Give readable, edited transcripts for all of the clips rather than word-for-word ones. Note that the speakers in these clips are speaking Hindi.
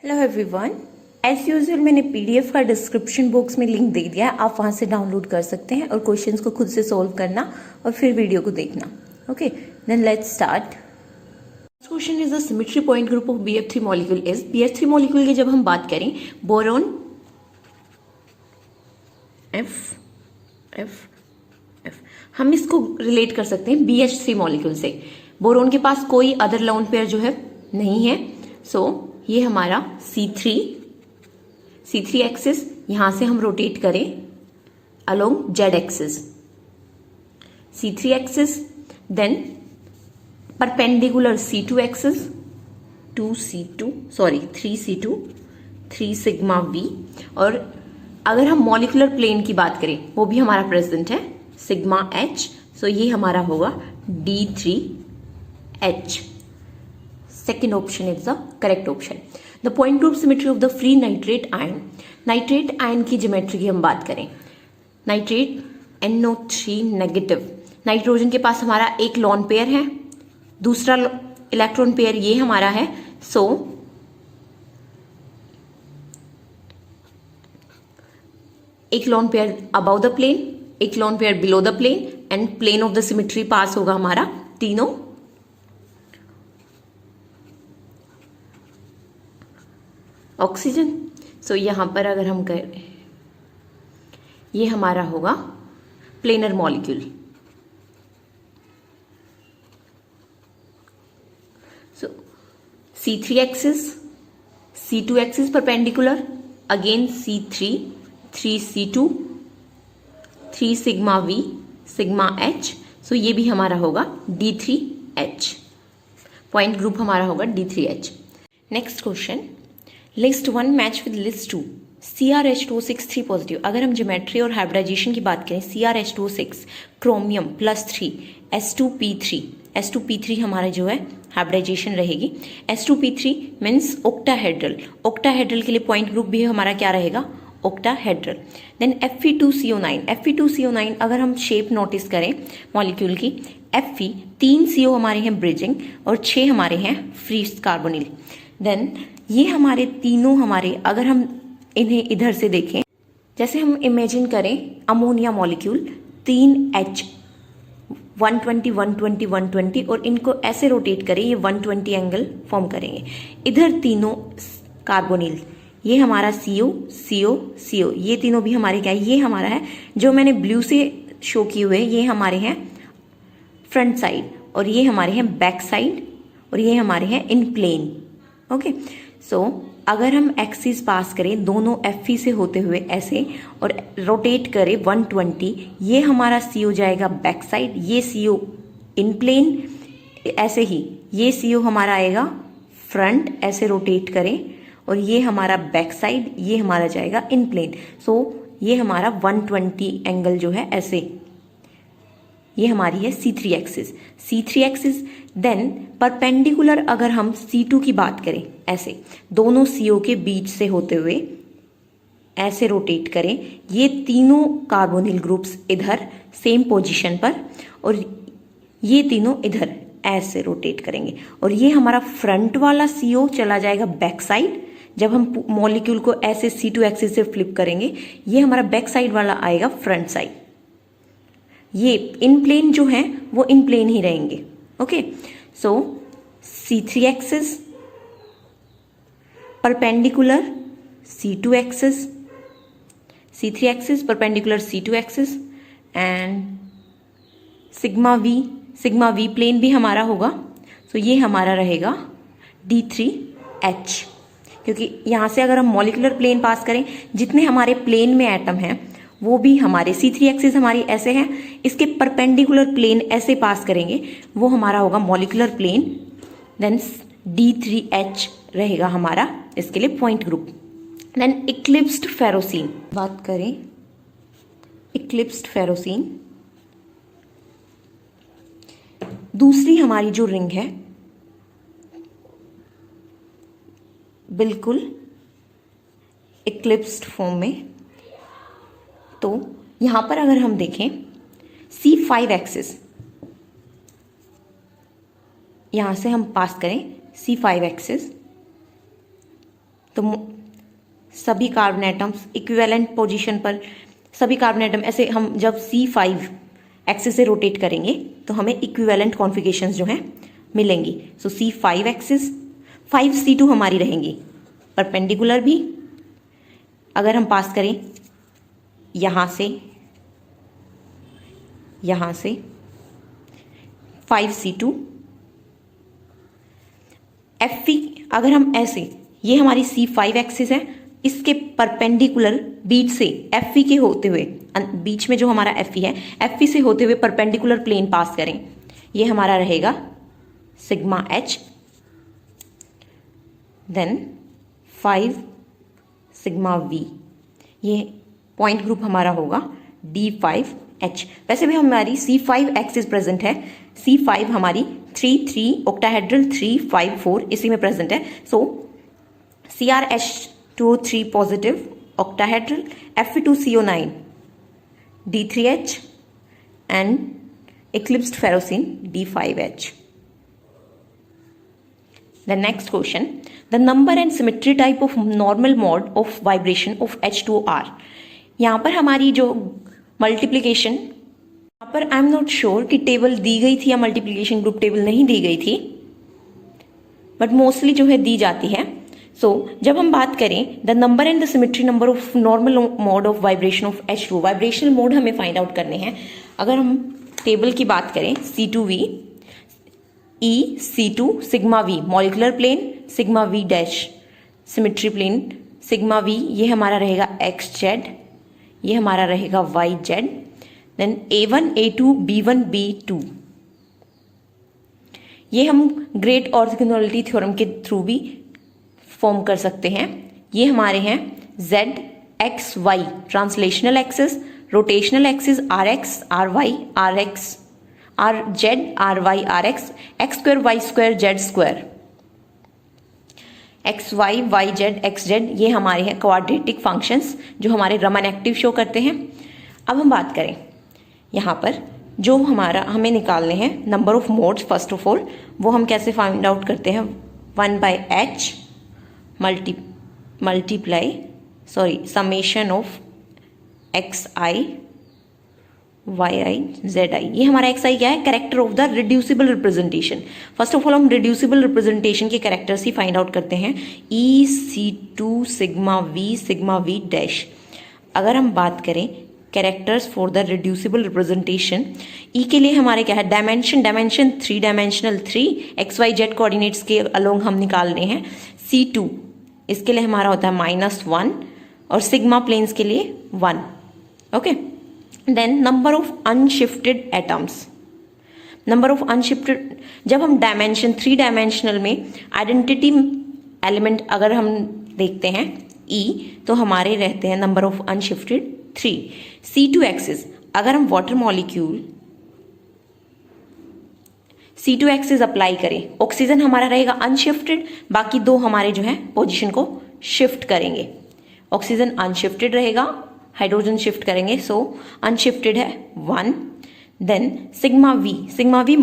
हेलो एवरीवन, एज यूजुअल मैंने पीडीएफ का डिस्क्रिप्शन बॉक्स में लिंक दे दिया है। आप वहां से डाउनलोड कर सकते हैं और क्वेश्चंस को खुद से सॉल्व करना और फिर वीडियो को देखना। Okay, then let's start. Question is the symmetry point group of BF3 molecule is. BF3 molecule की जब हम बात करें, बोरॉन F हम इसको रिलेट कर सकते हैं BH3 मॉलिक्यूल से। बोरोन के पास कोई अदर लोन पेयर जो है नहीं है, सो ये हमारा C3 एक्सिस, यहां से हम रोटेट करें along Z axis, C3 axis, then perpendicular C2 axis, 3C2 3 sigma V। और अगर हम मॉलिकुलर प्लेन की बात करें, वो भी हमारा प्रेजेंट है सिग्मा H, सो ये हमारा होगा D3H। Second option is the correct option. The point group symmetry of the free nitrate ion. Nitrate ion की ज्योमेट्री की हम बात करें, नाइट्रेट NO3 नेगेटिव। नाइट्रोजन के पास हमारा एक लॉन पेयर है, दूसरा इलेक्ट्रॉन पेयर ये हमारा है, सो एक lone pair above the plane, एक lone pair below the plane, and plane of the symmetry पास होगा हमारा तीनों ऑक्सीजन। सो यहां पर अगर हम करें, ये हमारा होगा प्लेनर मॉलिक्यूल। सो C3 axis, C2 axis perpendicular, again C3 3C2 3 sigma V sigma H, सो ये भी हमारा होगा D3H। पॉइंट ग्रुप हमारा होगा D3H। Next question, list 1 match with list 2, CrH2O6 3 positive. अगर हम ज्योमेट्री और हाइब्रिडाइजेशन की बात करें, CrH2O6 क्रोमियम +3 S2P3 हमारा जो है हाइब्रिडाइजेशन रहेगी। S2P3 means octahedral. ऑक्टाहेड्रल के लिए पॉइंट ग्रुप भी हमारा क्या रहेगा, ऑक्टाहेड्रल। देन Fe2CO9 अगर हम शेप नोटिस करें मॉलिक्यूल की, Fe 3 CO हमारे हैं ब्रिजिंग और 6 हमारे हैं फ्री कार्बोनिल। देन ये हमारे तीनों हमारे, अगर हम इन्हें इधर से देखें, जैसे हम इमेजिन करें अमोनिया मॉलिक्यूल 3H 120 120 120 और इनको ऐसे रोटेट करें, ये 120 एंगल फॉर्म करेंगे। इधर तीनों कार्बोनिल, ये हमारा CO, ये तीनों भी हमारे क्या है, ये हमारा है जो मैंने ब्लू से शो किए हुए, ये हमारे हैं फ्रंट साइड और ये हमारे हैं बैक साइड और ये हमारे हैं इन प्लेन। ओके, सो अगर हम एक्सिस पास करें दोनों Fe से होते हुए ऐसे और रोटेट करें 120, ये हमारा CO जाएगा बैक साइड, ये CO इन प्लेन, ऐसे ही ये CO हमारा आएगा फ्रंट, ऐसे रोटेट करें और ये हमारा बैक साइड, ये हमारा जाएगा इन प्लेन। सो ये हमारा 120 एंगल जो है ऐसे, ये हमारी है C3 एक्सिस। देन परपेंडिकुलर अगर हम C2 की बात करें, ऐसे दोनों CO के बीच से होते हुए ऐसे रोटेट करें, ये तीनों कार्बोनिल ग्रुप्स इधर सेम पोजीशन पर और ये तीनों इधर ऐसे रोटेट करेंगे और ये हमारा फ्रंट वाला CO चला जाएगा बैक साइड। जब हम मॉलिक्यूल को ऐसे C2 एक्सिस से फ्लिप करेंगे, ये हमारा बैक साइड वाला आएगा फ्रंट साइड। ये इन प्लेन जो हैं वो इन प्लेन ही रहेंगे। Okay, so C3 axis perpendicular C2 axis, C3 axis perpendicular C2 axis, and sigma V plane भी हमारा होगा। सो ये हमारा रहेगा D3H, क्योंकि यहां से अगर हम मॉलिकुलर प्लेन पास करें, जितने हमारे प्लेन में एटम हैं वो भी हमारे C3 एक्सिस हमारी ऐसे हैं, इसके परपेंडिकुलर प्लेन ऐसे पास करेंगे, वो हमारा होगा मॉलिकुलर प्लेन। देन D3H रहेगा हमारा इसके लिए पॉइंट ग्रुप। देन इक्लिप्स्ड फेरोसीन बात करें, इक्लिप्स्ड फेरोसीन दूसरी हमारी जो रिंग है बिल्कुल इक्लिप्स्ड फॉर्म में, तो यहां पर अगर हम देखें C5 एक्सिस, यहां से हम पास करें C5 एक्सिस, तो सभी कार्बन एटम्स इक्विवेलेंट पोजीशन पर, सभी कार्बन एटम ऐसे हम जब C5 एक्सिस से रोटेट करेंगे तो हमें इक्विवेलेंट कॉन्फ़िगरेशंस जो हैं मिलेंगी। सो C5 एक्सिस, 5C2 हमारी रहेंगी परपेंडिकुलर भी। अगर हम पास करें यहाँ से 5C2 Fe, अगर हम ऐसे, ये हमारी C5 एक्सिस है, इसके परपेंडिकुलर बीच से Fe के होते हुए, बीच में जो हमारा Fe है, Fe से होते हुए परपेंडिकुलर प्लेन पास करें, ये हमारा रहेगा sigma H, then 5 sigma V, ये पॉइंट ग्रुप हमारा होगा D5H। वैसे भी हमारी C5 एक्सिस प्रेजेंट है, C5 हमारी 3 ऑक्टाहेड्रल 3 5 4 इसी में प्रेजेंट है। सो CrH2O3 positive octahedral, Fe2CO9 D3H and eclipsed ferrocene D5H। The next question, the number and symmetry type of normal mode of vibration of H2O R। यहाँ पर हमारी जो मल्टीप्लिकेशन, यहाँ पर आई एम नॉट श्योर कि टेबल दी गई थी या मल्टीप्लिकेशन ग्रुप टेबल नहीं दी गई थी, बट मोस्टली जो है दी जाती है। सो जब हम बात करें the number and the symmetry number of normal mode of vibration of H2, vibrational mode हमें फाइंड आउट करने हैं। अगर हम टेबल की बात करें C2V, E C2 sigma V molecular plane, sigma V dash symmetry plane, sigma V ये हमारा रहेगा XZ, ये हमारा रहेगा YZ, then A1 A2 B1 B2। ये हम ग्रेट ऑर्थोगोनैलिटी थ्योरम के थ्रू भी फॉर्म कर सकते हैं। ये हमारे हैं Z X Y translational axis, rotational axis RX RY RX RZ RY RX X square Y square Z square, X Y Y Z X Z, ये हमारे हैं क्वाड्रेटिक फंक्शंस जो हमारे रमन एक्टिव शो करते हैं। अब हम बात करें यहाँ पर जो हमारा हमें निकालने हैं number of modes, first of all वो हम कैसे फाइंड आउट करते हैं, 1/h summation of xi yi zi। ये हमारा xi क्या है, character of the reducible representation. First of all हम रिड्यूसिबल रिप्रेजेंटेशन के कैरेक्टर्स ही फाइंड आउट करते हैं, EC2 सिग्मा V डैश। अगर हम बात करें characters for the reducible representation, E के लिए हमारे क्या है, डायमेंशन 3 डायमेंशनल 3 XYZ कोऑर्डिनेट्स के अलोंग हम निकालने हैं। C2 इसके लिए हमारा होता है -1 और सिग्मा प्लेन्स के लिए 1। Okay, then number of unshifted atoms, number of unshifted, जब हम डायमेंशन 3 डायमेंशनल में आइडेंटिटी एलिमेंट अगर हम देखते हैं E, तो हमारे रहते हैं नंबर ऑफ अनशिफ्टेड 3। C2 एक्सिस, अगर हम water molecule C2 axis apply करें, ऑक्सीजन हमारा रहेगा अनशिफ्टेड, बाकी दो हमारे जो है पोजीशन को शिफ्ट करेंगे। ऑक्सीजन अनशिफ्टेड रहेगा, हाइड्रोजन शिफ्ट करेंगे, सो अनशिफ्टेड है 1। Then sigma V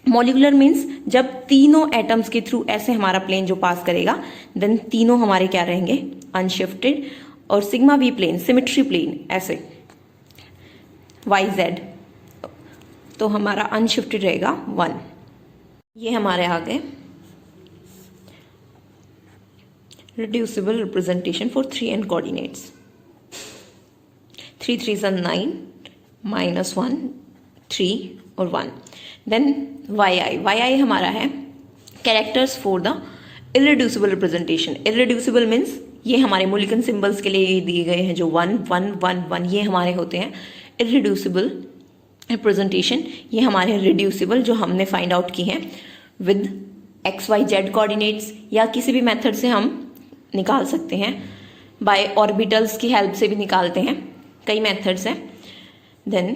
molecular means जब तीनों एटम्स के थ्रू ऐसे हमारा प्लेन जो पास करेगा, देन तीनों हमारे क्या रहेंगे, अनशिफ्टेड। और sigma V plane symmetry plane ऐसे YZ, तो हमारा अनशिफ्टेड रहेगा 1। ये हमारे आ गए reducible representation for 3 and coordinates. 3 3 9 -1 3 और 1। देन YI हमारा है characters for the irreducible representation. Irreducible means ये हमारे मोलिकन सिंबल्स के लिए दिए गए हैं जो 1 1 1 1, ये हमारे होते हैं इररिड्यूसिबल रिप्रेजेंटेशन। ये हमारे रिड्यूसिबल जो हमने फाइंड आउट की हैं विद XYZ कोऑर्डिनेट्स, या किसी भी मेथड से हम निकाल सकते हैं, बाय ऑर्बिटल्स की हेल्प से भी निकालते हैं, कई मेथड्स हैं। देन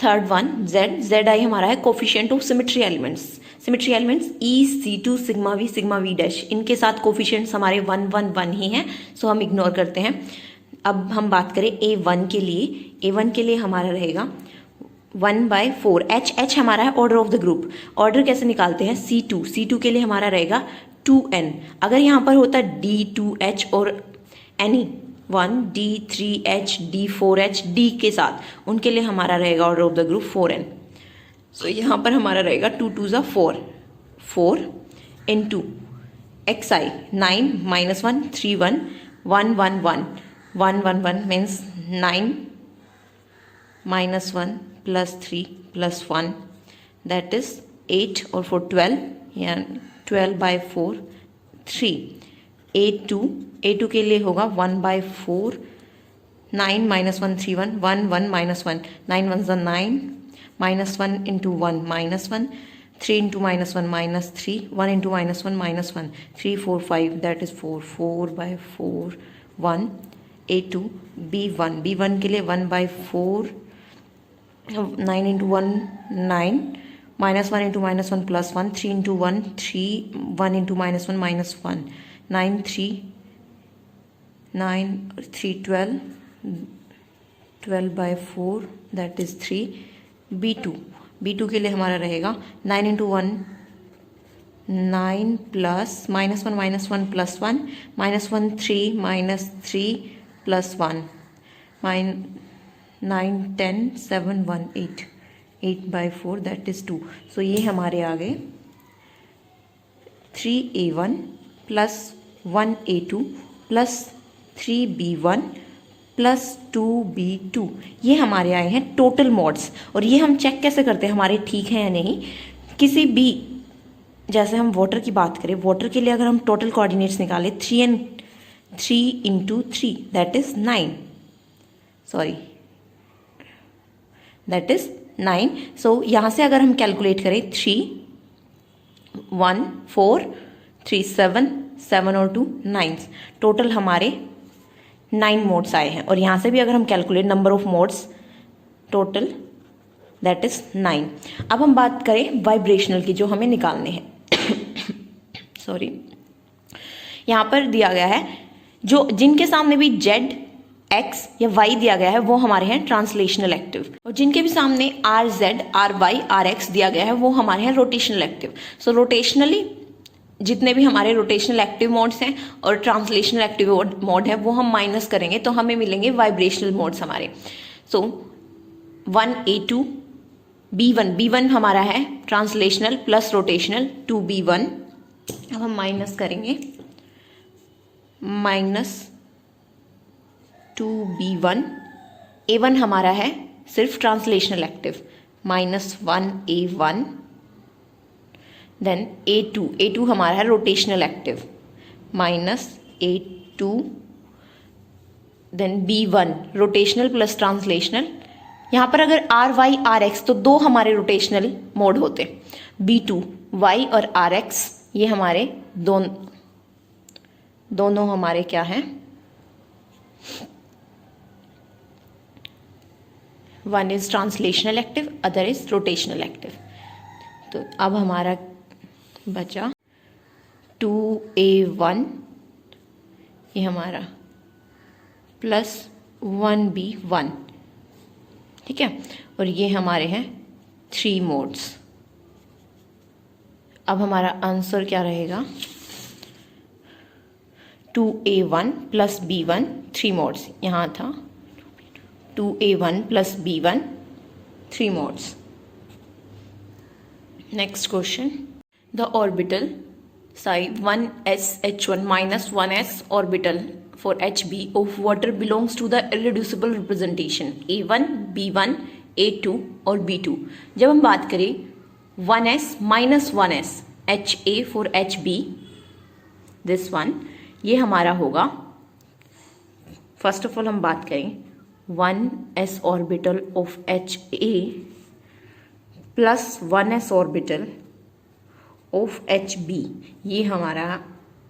थर्ड वन ZI हमारा है coefficient of symmetry elements. Symmetry elements EC2 sigma V dash, इनके साथ कोफिशिएंट्स हमारे 1 1 1 ही हैं, सो हम इग्नोर करते हैं। अब हम बात करें A1 के लिए हमारा रहेगा 1/4। H हमारा है order of the group. Order कैसे निकालते हैं, C2 के लिए हमारा रहेगा 2n। अगर यहाँ पर होता D2H और any1 D3H D4H D के साथ, उनके लिए हमारा रहेगा order of the group 4n। सो यहाँ पर हमारा रहेगा 2 2 ज़ा 4 into xi 9 -1 3 1 1 1 1 1 1 1 means 9 -1 plus 3 plus 1 that is 8 और 4 12 या 12 by 4 3 a2 के लिए होगा 1 by 4 9 -1 3 1 1 1 -1 9 1 9 -1 into 1 -1 3 into -1 -3 1 into -1 -1 3 4 5 that is 4 4 by 4 1 a2 b1 के लिए 1 by 4 9 into 1 9 -1 into -1 plus 1 3 into 1 3 1 into -1 -1 9 3 9 3 12 12 by 4 that is 3 b2 के लिए हमारा रहेगा 9 into 1 9 plus -1 -1 plus 1 -1 3 -3 plus 1 9 10 7 1 8 8 by 4 that is 2। सो ये हमारे आ गए 3a1 plus 1a2 plus 3b1 plus 2b2, ये हमारे आए हैं टोटल मॉड्स। और ये हम चेक कैसे करते हैं हमारे ठीक है या नहीं। किसी भी, जैसे हम वाटर की बात करें, वाटर के लिए अगर हम टोटल कोऑर्डिनेट्स निकालें 3 into 3 that is 9 that is 9। सो यहाँ से अगर हम कैलकुलेट करें 3 1 4 3 7 और 2 9, टोटल हमारे 9 मोड्स आए हैं। और यहाँ से भी अगर हम calculate number of modes total that is 9। अब हम बात करें वाइब्रेशनल की, जो हमें निकालने हैं सॉरी, यहाँ पर दिया गया है जो जिनके सामने भी Z X या Y दिया गया है वो हमारे हैं ट्रांसलेशनल एक्टिव, और जिनके भी सामने RZ RY RX दिया गया है वो हमारे हैं रोटेशनल एक्टिव। सो रोटेशनली जितने भी हमारे रोटेशनल एक्टिव मोड्स हैं और ट्रांसलेशनल एक्टिव मोड है वो हम माइनस करेंगे तो हमें मिलेंगे वाइब्रेशनल मोड्स हमारे। सो 1a2 b1 हमारा है ट्रांसलेशनल प्लस रोटेशनल 2b1। अब हम माइनस करेंगे -2b1, a1 हमारा है सिर्फ translational active -1a1, then a2 हमारा है rotational active -a2, then b1 rotational plus translational. यहाँ पर अगर RY RX तो दो हमारे रोटेशनल मोड होते, b2 Y और RX ये हमारे दोनों हमारे क्या हैं, one is translational active other is rotational active. तो अब हमारा बचा 2a1 ये हमारा प्लस 1b1, ठीक है, और ये हमारे हैं 3 मोड्स। अब हमारा आंसर क्या रहेगा 2a1 प्लस b1 3 मोड्स, यहाँ था 2a1 plus b1 3 modes. Next question. The orbital psi 1sH1 minus 1s orbital for Hb of water belongs to the irreducible representation A1, B1, A2 और B2। जब हम बात करें 1s minus 1s Ha for Hb, this one, ये हमारा होगा, फर्स्ट ऑफ ऑल हम बात करें 1s orbital of Ha plus 1s orbital of Hb, ये हमारा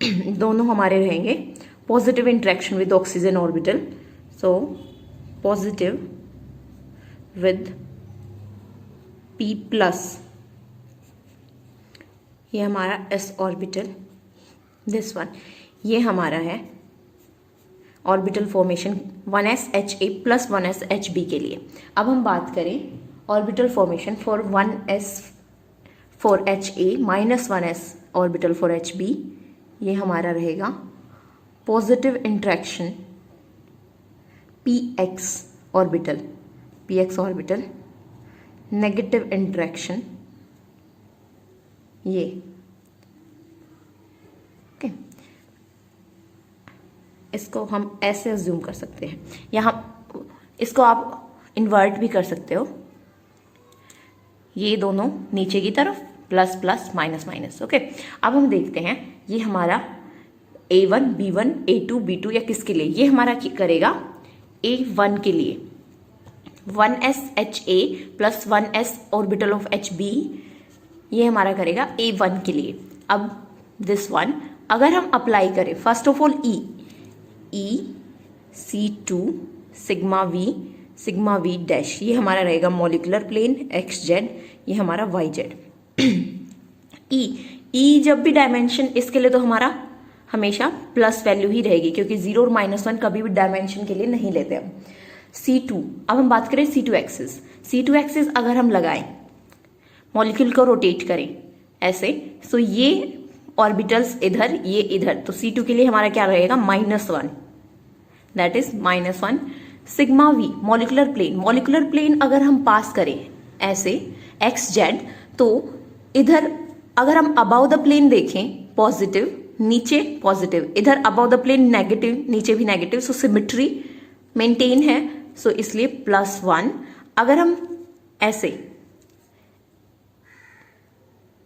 दोनों हमारे रहेंगे positive interaction with oxygen orbital. So positive with P plus, ये हमारा s ऑर्बिटल, दिस वन, ये हमारा है orbital formation 1s Ha plus 1s Hb के लिए। अब हम बात करें orbital formation for 1s for Ha minus 1s orbital for Hb, ये हमारा रहेगा positive interaction px orbital, px orbital, negative interaction ये, ओके। इसको हम ऐसे अज्यूम कर सकते हैं, यहाँ इसको आप इन्वर्ट भी कर सकते हो, ये दोनों नीचे की तरफ plus plus minus minus, okay. अब हम देखते हैं ये हमारा A1 B1 A2 B2 या किसके लिए, ये हमारा करेगा A1 के लिए 1s HA plus 1s orbital of HB, ये हमारा करेगा A1 के लिए। अब दिस वन अगर हम अप्लाई करें, first of all E C2 sigma V dash, ये हमारा रहेगा मॉलिकुलर प्लेन XZ, ये हमारा YZ। E जब भी डायमेंशन, इसके लिए तो हमारा हमेशा प्लस वैल्यू ही रहेगी क्योंकि 0 और -1 कभी भी डायमेंशन के लिए नहीं लेते हम। C2, अब हम बात करें C2 एक्सिस अगर हम लगाएं, मॉलिक्यूल को रोटेट करें ऐसे, तो ये ऑर्बिटल्स इधर, ये इधर, तो C2 के लिए हमारा क्या रहेगा -1, that is -1 sigma V molecular plane अगर हम पास करें ऐसे XZ, तो इधर अगर हम अबाउ द प्लेन देखें पॉजिटिव, नीचे पॉजिटिव, इधर अबाउ द प्लेन नेगेटिव, नीचे भी नेगेटिव, सो सिमेट्री मेंटेन है, सो इसलिए +1। अगर हम ऐसे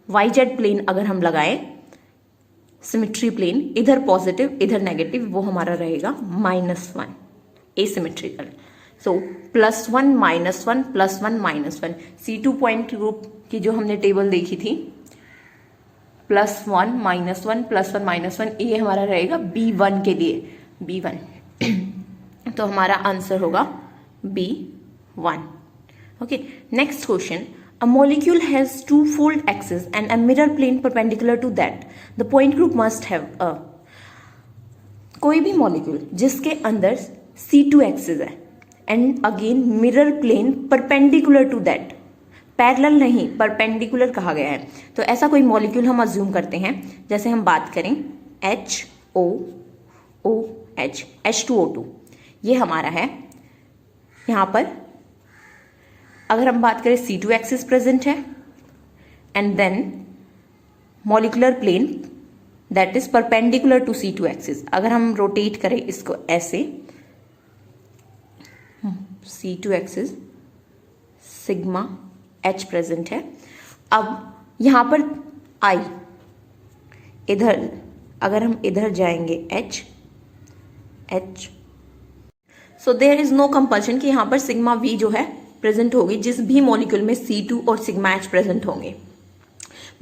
YZ प्लेन अगर हम लगाएं, सिमेट्री प्लेन, इधर पॉजिटिव इधर नेगेटिव, वो हमारा रहेगा -1 एसिमेट्रिकल। सो +1 -1 +1 -1, C2 पॉइंट ग्रुप की जो हमने टेबल देखी थी, +1 -1 +1 -1, ये हमारा रहेगा B1 के लिए, B1 तो हमारा आंसर होगा B1, okay. Next question, a molecule has two-fold axis and a mirror plane perpendicular to that. The point group must have a, कोई भी मॉलिक्यूल जिसके अंदर C2 एक्सिस है and again mirror plane perpendicular to that, parallel नहीं परपेंडिकुलर कहा गया है, तो ऐसा कोई मॉलिक्यूल हम अज्यूम करते हैं। जैसे हम बात करें HOOH H2O2, ये हमारा है। यहाँ पर अगर हम बात करें C2 एक्सिस प्रेजेंट है and then molecular plane that is perpendicular to C2 axis. अगर हम रोटेट करें इसको ऐसे, C2 axis sigma H present है। अब यहां पर I इधर, अगर हम इधर जाएंगे H, so there is no compulsion कि यहां पर सिग्मा V जो है प्रेजेंट होगी जिस भी मॉलिक्यूल में C2 और सिग्मा H प्रेजेंट होंगे,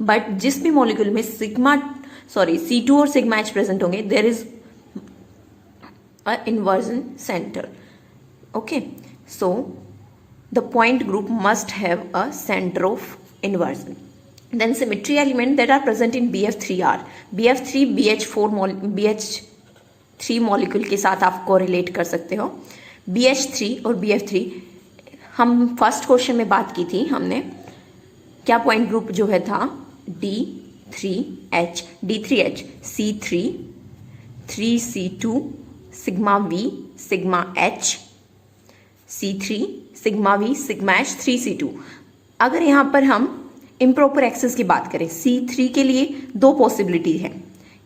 बट जिस भी मॉलिक्यूल में C2 और सिग्मा H प्रेजेंट होंगे there is a inversion center, okay. So the point group must have a center of inversion. Then symmetry element that are present in BF3 are BF3 BH3 molecule के साथ आप कोरिलेट कर सकते हो। BH3 और BF3 हम फर्स्ट क्वेश्चन में बात की थी हमने, क्या पॉइंट ग्रुप जो है था D3H C3 3C2 sigma V sigma H C3 sigma V sigma H 3C2। अगर यहाँ पर हम इम्प्रॉपर एक्सिस की बात करें, C3 के लिए दो पॉसिबिलिटी है,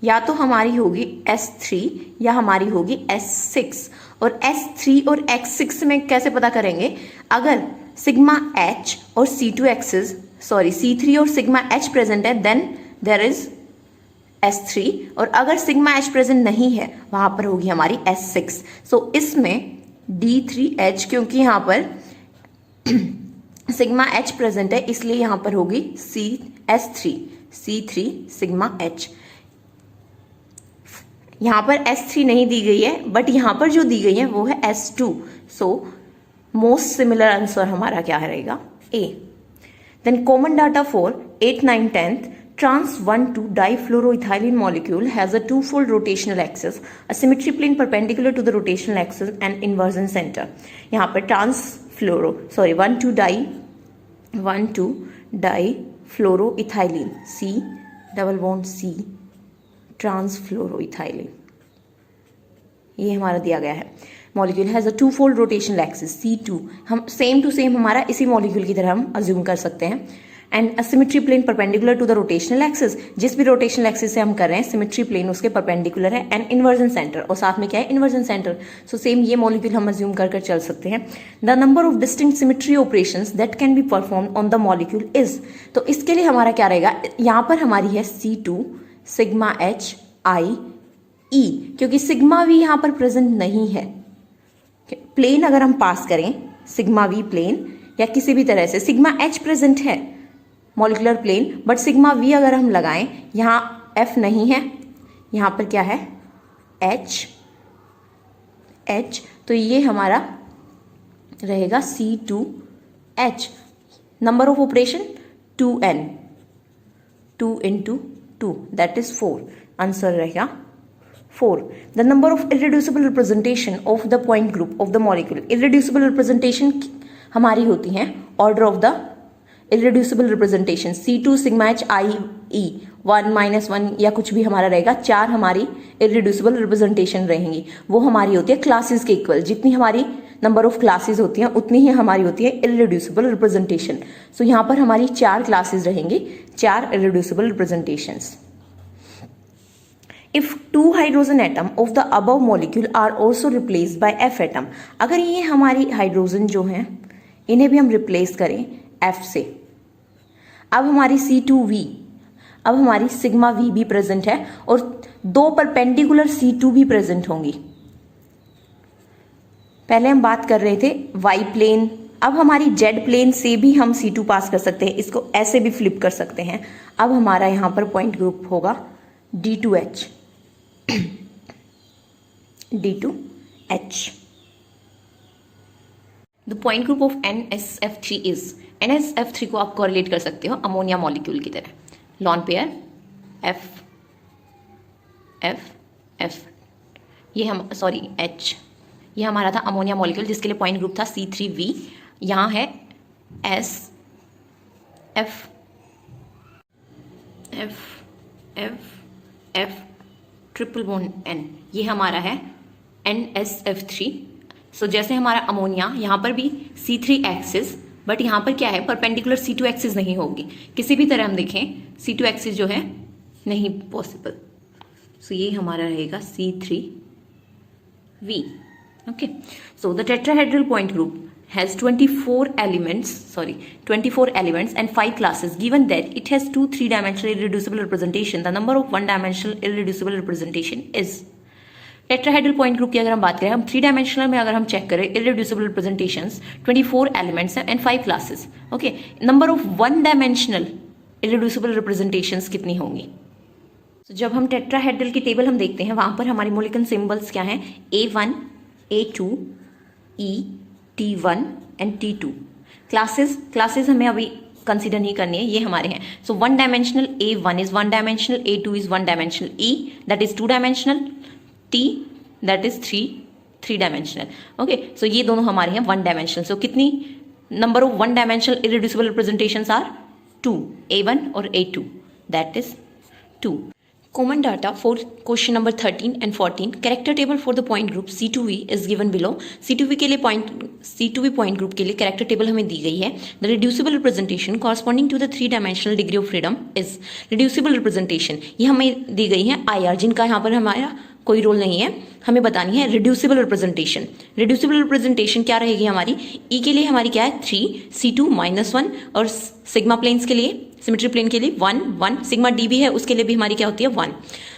या तो हमारी होगी S3 या हमारी होगी S6। और S3 और X6 में कैसे पता करेंगे? अगर सिग्मा H और C3 और सिग्मा H प्रेजेंट है देन देयर इज S3, और अगर सिग्मा H प्रेजेंट नहीं है वहां पर होगी हमारी S6। सो इसमें D3H क्योंकि यहां पर सिग्मा H प्रेजेंट है इसलिए यहां पर होगी C3 सिग्मा H। यहां पर S3 नहीं दी गई है बट यहां पर जो दी गई है वो है S2। So most similar answer हमारा क्या रहेगा? A। Then common data for 8, 9, 10th trans 1,2 difluoroethylene molecule has a two-fold rotational axis, a symmetry plane perpendicular to the rotational axis and inversion center। यहाँ पर 1,2 difluoroethylene C double bond C ट्रांसफ्लोरोइथाइलिन, ये हमारा दिया गया है। Molecule has a two fold rotational axis C2, हम सेम टू सेम हमारा इसी मॉलिक्यूल की तरह हम अज्यूम कर सकते हैं। And a symmetry plane perpendicular to the rotational axis, जिस भी रोटेशनल एक्सिस से हम कर रहे हैं सिमेट्री प्लेन उसके परपेंडिकुलर है। एंड इन्वर्जन सेंटर, और साथ में क्या है, इन्वर्जन सेंटर। सो सेम ये मॉलिक्यूल हम अज्यूम कर चल सकते हैं। The number of distinct symmetry operations that can be perform on the molecule is, तो इसके लिए हमारा क्या रहेगा, यहाँ पर हमारी है C2 sigma H I E, क्योंकि सिग्मा V यहाँ पर प्रेजेंट नहीं है। प्लेन अगर हम पास करें सिग्मा V प्लेन या किसी भी तरह से, सिग्मा H प्रेजेंट है molecular plane, but sigma V अगर हम लगाएं, यहाँ F नहीं है, यहाँ पर क्या है H, तो ये हमारा रहेगा C2H। Number of operation 2n, 2 into 2 that is 4, answer रहेगा 4. The number of irreducible representation of the point group of the molecule. Irreducible representation हमारी होती हैं order of the irreducible representation C2 sigma H I E 1 -1 या कुछ भी हमारा रहेगा, 4 हमारी irreducible representation रहेंगी। वो हमारी होती है क्लासेस के इक्वल, जितनी हमारी नंबर ऑफ क्लासेस होती हैं उतनी ही हमारी होती है irreducible representation। सो यहाँ पर हमारी 4 क्लासेस रहेंगी, 4 irreducible representations। If 2 hydrogen atom of the above molecule are also replaced by F atom, अगर ये हमारी हाइड्रोजन जो हैं इन्हें भी हम रिप्लेस करें F से, अब हमारी C2V, अब हमारी सिग्मा V भी प्रेजेंट है और 2 परपेंडिकुलर C2 भी प्रेजेंट होंगी। पहले हम बात कर रहे थे Y प्लेन, अब हमारी Z प्लेन से भी हम C2 पास कर सकते हैं, इसको ऐसे भी फ्लिप कर सकते हैं। अब हमारा यहाँ पर पॉइंट ग्रुप होगा D2H, D2H। The point group of NSF3 is, NSF3 को आप कोरिलेट कर सकते हो अमोनिया मॉलिक्यूल की तरह, lone pair F F F, ये हम सॉरी H, ये हमारा था अमोनिया मॉलिक्यूल जिसके लिए पॉइंट ग्रुप था C3V, यहाँ है S F F F F triple bond N, ये हमारा है NSF3। सो जैसे हमारा अमोनिया, यहाँ पर भी C3 एक्सिस, बट यहाँ पर क्या है, परपेंडिकुलर C2 एक्सिस नहीं होगी, किसी भी तरह हम देखें C2 एक्सिस जो है नहीं पॉसिबल। सो ये हमारा रहेगा C3V। Okay, so the tetrahedral point group has 24 elements and 5 classes. Given that it has 2 3-dimensional irreducible representation, the number of 1-dimensional irreducible representation is. Tetrahedral point group की अगर हम बात करें, हम 3-dimensional में अगर हम चेक करें irreducible representations 24 elements and 5 classes. Okay, number of 1-dimensional irreducible representations कितनी होंगी? तो जब हम टेट्राहेड्रल की टेबल हम देखते हैं, वहां पर हमारी मॉलिक्यूलर सिंबल्स क्या हैं, A1 A2 E T1 and T2। Classes हमें अभी कंसीडर नहीं करनी है, ये हमारे हैं। So 1-dimensional A1 is 1-dimensional, A2 is 1-dimensional, E that is 2-dimensional, T that is 3-dimensional। Okay, so ये दोनों हमारे हैं 1-dimensional। सो कितनी number of 1-dimensional irreducible representations are 2, A1 और A2 that is 2। Common data for question number 13 and 14. Character table for the point group C2V is given below. C2V के लिए C2V point group के लिए character table हमें दी गई है। The reducible representation corresponding to the 3-dimensional degree of freedom is reducible representation. ये हमें दी गई है IR, जिनका यहाँ पर हमारा कोई रोल नहीं है, हमें बतानी है रिड्यूसिबल रिप्रेजेंटेशन। रिड्यूसिबल रिप्रेजेंटेशन क्या रहेगी हमारी, E के लिए हमारी क्या है 3, C2 -1 और सिग्मा प्लेन्स के लिए, सिमेट्री प्लेन के लिए 1 1, सिग्मा D भी है उसके लिए भी हमारी क्या होती है 1।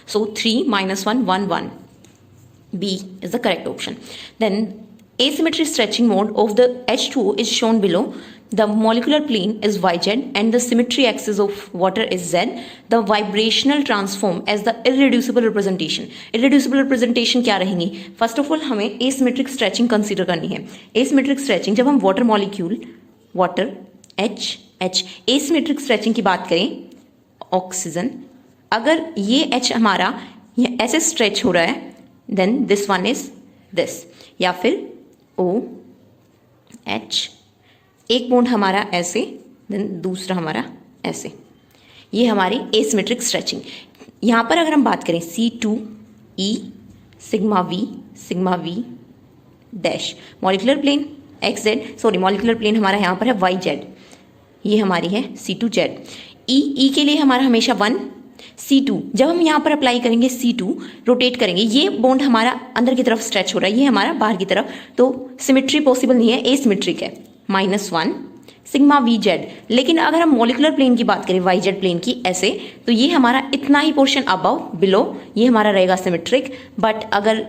सो 3 -1 1 1, B is the correct option. Then asymmetry stretching mode of the H2O is shown below. The molecular plane is YZ and the symmetry axis of water is Z. The vibrational transform as the irreducible representation. Irreducible representation क्या रहेंगी? First of all हमें asymmetric stretching consider करनी है। asymmetric stretching जब हम water molecule, water H asymmetric stretching की बात करें, ऑक्सीजन, अगर ये H हमारा ये ऐसे स्ट्रेच हो रहा है, then this one is this, या फिर OH, एक बॉन्ड हमारा ऐसे, देन दूसरा हमारा ऐसे, ये हमारी एसिमेट्रिक स्ट्रेचिंग। यहाँ पर अगर हम बात करें C2E sigma V dash, molecular plane molecular plane हमारा यहाँ पर है YZ, ये हमारी है C2Z। E के लिए हमारा हमेशा 1, C2 जब हम यहाँ पर अप्लाई करेंगे C2 रोटेट करेंगे, ये बॉन्ड हमारा अंदर की तरफ स्ट्रेच हो रहा है, ये हमारा बाहर की तरफ, तो सिमेट्री पॉसिबल नहीं है, एसिमेट्रिक है, -1 सिग्मा VZ। लेकिन अगर हम मॉलिकुलर प्लेन की बात करें YZ प्लेन की ऐसे, तो ये हमारा इतना ही पोर्शन अबव बिलो, ये हमारा रहेगा सिमेट्रिक। बट अगर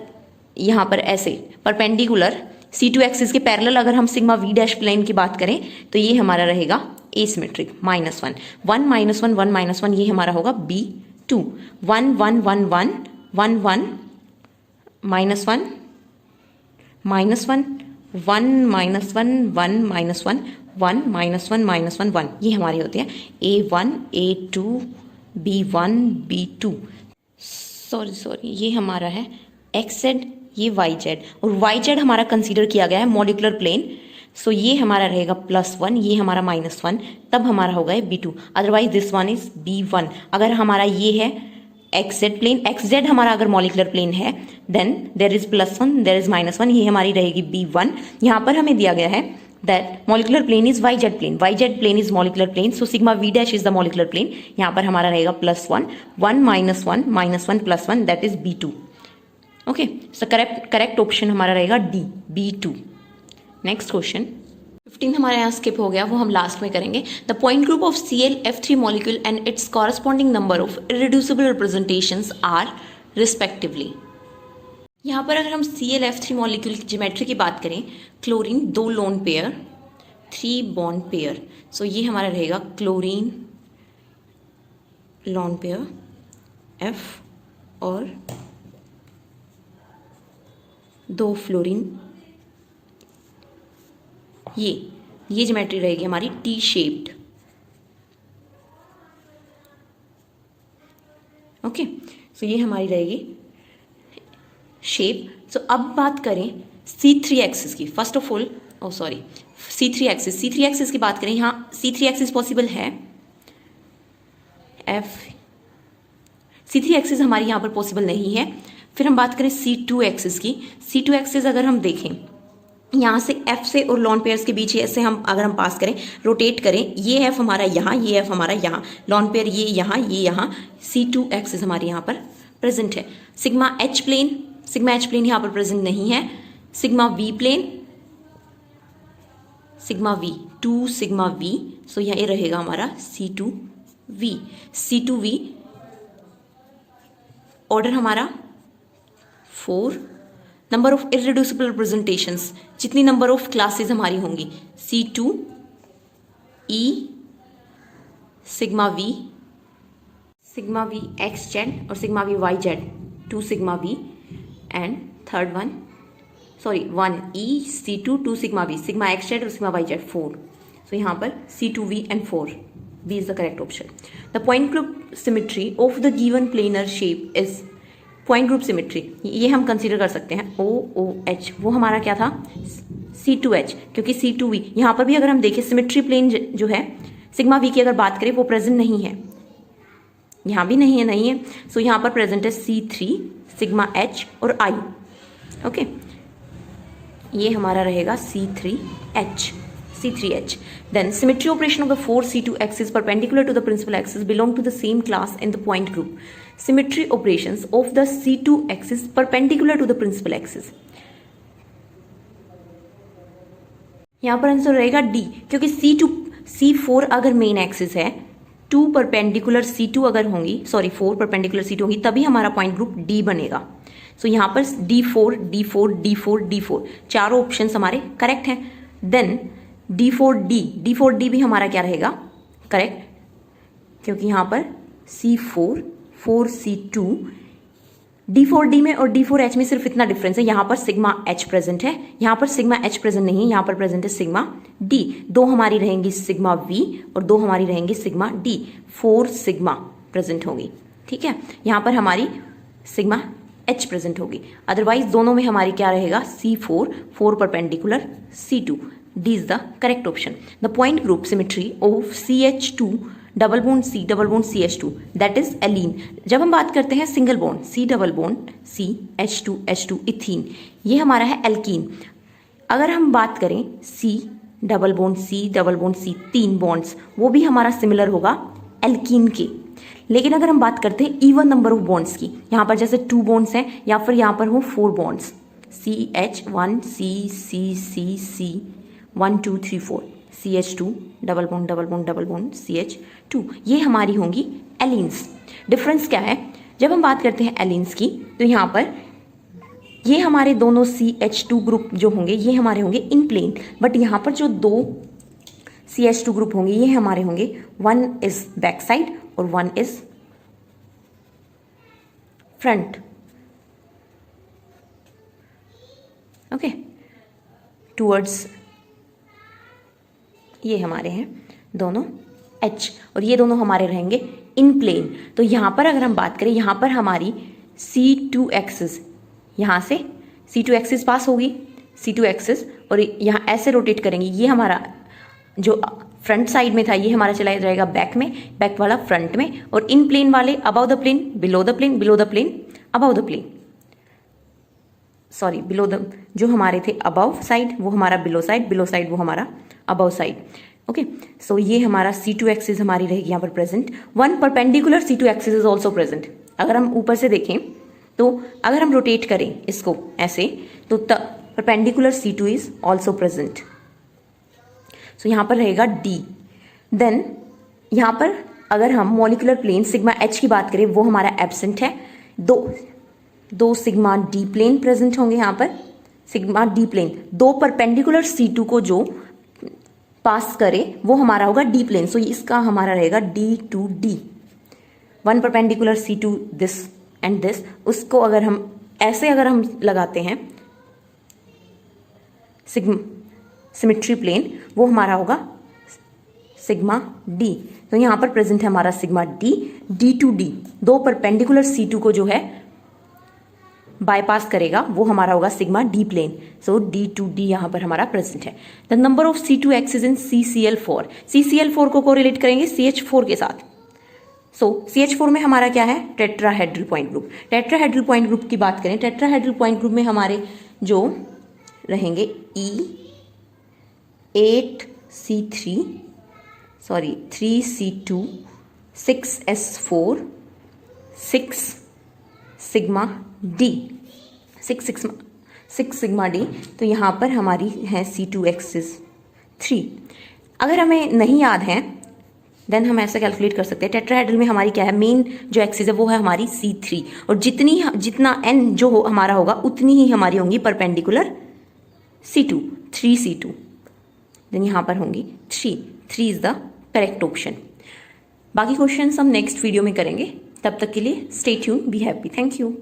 यहाँ पर ऐसे परपेंडिकुलर C2 एक्सिस के पैरेलल अगर हम सिग्मा V डैश प्लेन की बात करें, तो ये हमारा रहेगा एसिमेट्रिक, -1 1 -1 1 -1, ये हमारा होगा B2 1 1 1 1 1 1 -1 -1 1 1 -1 1 -1 1, ये हमारे होते हैं A1 A2 B1 B2। Sorry ये हमारा है XZ, ये YZ, और YZ हमारा कंसीडर किया गया है मॉलिकुलर प्लेन, सो ये हमारा रहेगा +1, ये हमारा -1, तब हमारा होगा B2। Otherwise this one is B1। अगर हमारा ये है XZ प्लेन, XZ हमारा अगर मॉलिकुलर प्लेन है, then there is +1 there is -1, ये हमारी रहेगी B1। यहाँ पर हमें दिया गया है that molecular plane is YZ plane is molecular plane, so sigma V dash is the molecular plane। यहाँ पर हमारा रहेगा +1 1 -1 -1 +1, that is B2। Okay, so correct option हमारा रहेगा D B2। नेक्स्ट क्वेश्चन 15 हमारे यहाँ स्किप हो गया, वो हम लास्ट में करेंगे। The point group of ClF3 molecule and its corresponding number of irreducible representations are respectively. यहाँ पर अगर हम ClF3 मॉलिक्यूल की ज्योमेट्री की बात करें, chlorine 2 lone pair 3 bond pair, so ये हमारा रहेगा क्लोरीन लोन पेयर F और 2 फ्लोरीन, ये ज्योमेट्री रहेगी हमारी T शेप्ड। ओके, सो ये हमारी रहेगी शेप। सो अब बात करें C3 एक्सिस की, first of all C3 axis की बात करें, यहाँ C3 एक्सिस पॉसिबल है, C3 एक्सिस हमारी यहाँ पर पॉसिबल नहीं है। फिर हम बात करें C2 एक्सिस की, C2 एक्सिस अगर हम देखें यहाँ से F से और लॉन पेयर्स के बीच ऐसे अगर हम पास करें, रोटेट करें, ये F हमारा यहाँ, ये F हमारा यहाँ, लॉन पेयर ये यहाँ, C2 एक्सिस हमारे यहाँ पर प्रेजेंट है। सिग्मा H प्लेन यहाँ पर प्रेजेंट नहीं है। Sigma V plane, sigma V 2 sigma V, so ये रहेगा हमारा C2V। ऑर्डर हमारा 4। नंबर ऑफ इररिड्यूसिबल रिप्रेजेंटेशंस, जितनी नंबर ऑफ क्लासेस हमारी होंगी, C2E सिग्मा V XZ और sigma V YZ 2 sigma V, and third one 1E C2 2 sigma V, sigma XZ और सिग्मा YZ 4, सो यहाँ पर C2V and 4, B is the correct option. The point group symmetry of the given planar shape is, point group symmetry ये हम कंसीडर कर सकते हैं OOH, वो हमारा क्या था C2H, क्योंकि C2V यहाँ पर भी अगर हम देखें सिमेट्री प्लेन जो है सिग्मा V की अगर बात करें वो प्रेजेंट नहीं है, यहाँ भी नहीं है, सो यहाँ पर प्रेजेंट है C3 सिग्मा H और I। ओके, ये हमारा रहेगा C3H। Then symmetry operation of the 4 C2 axis perpendicular to the principal axis belong to the same class in the point group. Symmetry operations of the C2 axis perpendicular to the principal axis. यहाँ पर आंसर रहेगा D, क्योंकि C4 अगर मेन एक्सिस है, 2 परपेंडिकुलर C2 अगर होंगी, 4 परपेंडिकुलर C2 होंगी, तभी हमारा पॉइंट ग्रुप D बनेगा। सो यहाँ पर D4 चारों ऑप्शंस हमारे करेक्ट हैं। देन D4D भी हमारा क्या रहेगा करेक्ट, क्योंकि यहाँ पर C4 4C2, D4D में और D4H में सिर्फ इतना डिफरेंस है, यहाँ पर सिग्मा H प्रेजेंट है, यहाँ पर सिग्मा H प्रेजेंट नहीं है, यहाँ पर प्रेजेंट है सिग्मा D। 2 हमारी रहेंगी सिग्मा V और 2 हमारी रहेंगी सिग्मा D, 4 सिग्मा प्रेजेंट होगी। ठीक है, यहाँ पर हमारी सिग्मा H प्रेजेंट होगी। अदरवाइज दोनों में हमारी क्या रहेगा C4 4 perpendicular C2, D is the correct option. The point group symmetry of CH2 double bond CH2 that is allene. जब हम बात करते हैं सिंगल बॉन्ड CH2 इथीन, ये हमारा है एल्कीन। अगर हम बात करें C double bond C, 3 bonds, वो भी हमारा सिमिलर होगा एल्कीन के। लेकिन अगर हम बात करते हैं इवन नंबर ऑफ बॉन्ड्स की, यहाँ पर जैसे 2 बॉन्ड्स हैं या फिर यहाँ पर हो 4 bonds, CH1 C 1 2 3 4 CH2 double bond CH2, ये हमारी होंगी एलीन्स। डिफरेंस क्या है, जब हम बात करते हैं एलीन्स की तो यहाँ पर ये हमारे दोनों CH2 ग्रुप जो होंगे ये हमारे होंगे इन प्लेन, बट यहाँ पर जो 2 CH2 ग्रुप होंगे ये हमारे होंगे, 1 इज बैक साइड और 1 इज फ्रंट। ओके, टूवर्ड्स ये हमारे हैं दोनों H, और ये दोनों हमारे रहेंगे इन प्लेन। तो यहाँ पर अगर हम बात करें, यहाँ पर हमारी C2 एक्सिस, यहाँ से C2 एक्सिस पास होगी, C2 एक्सिस, और यहाँ ऐसे रोटेट करेंगे, ये हमारा जो फ्रंट साइड में था ये हमारा चला जाएगा बैक में, बैक वाला फ्रंट में, और इन प्लेन वाले above the plane, below the plane, below the plane, above the plane, sorry below the, जो हमारे थे अबाउ साइड वो हमारा बिलो साइड, बिलो साइड वो हमारा अबाउ साइड। ओके, सो ये हमारा C2 एक्सिस हमारी रहेगी यहाँ पर present. 1 perpendicular C2 axis is also present. अगर हम ऊपर से देखें तो अगर हम रोटेट करें इसको ऐसे तो perpendicular C2 is also present. So यहाँ पर रहेगा D। देन यहाँ पर अगर हम मॉलिक्यूलर प्लेन सिग्मा H की बात करें वो हमारा एब्सेंट है। दो सिग्मा D प्लेन प्रेजेंट होंगे यहाँ पर, sigma D plane, 2 perpendicular C2 को जो पास करे वो हमारा होगा D प्लेन। सो इसका हमारा रहेगा D to D, 1 perpendicular C2 this and this. उसको अगर हम ऐसे अगर हम लगाते हैं सिमेट्री प्लेन, वो हमारा होगा सिग्मा D। तो यहाँ पर प्रेजेंट है हमारा sigma D to D, 2 perpendicular C2 को जो है बाईपास करेगा वो हमारा होगा sigma D plane. So D to D यहाँ पर हमारा प्रेजेंट है। The number of C2 axis in CCl4, CCl4 को कोरिलेट करेंगे CH4 के साथ। सो CH4 में हमारा क्या है, tetrahedral point group. Tetrahedral point group की बात करें, टेट्राहेड्रल पॉइंट ग्रुप में हमारे जो रहेंगे E8C3 3C2 6S4 6 sigma D, 6 sigma D। तो यहाँ पर हमारी है C2 एक्सिस 3। अगर हमें नहीं याद है देन हम ऐसा कैलकुलेट कर सकते हैं, टेट्राहेड्रल में हमारी क्या है, मेन जो एक्सिस है वो है हमारी C3, और जितना N जो हो हमारा होगा उतनी ही हमारी होंगी परपेंडिकुलर C2, 3C2। देन यहाँ पर होंगी 3 इज द करेक्ट ऑप्शन। बाकी क्वेश्चंस हम नेक्स्ट वीडियो में करेंगे, तब तक के लिए stay tune, be happy, thank you.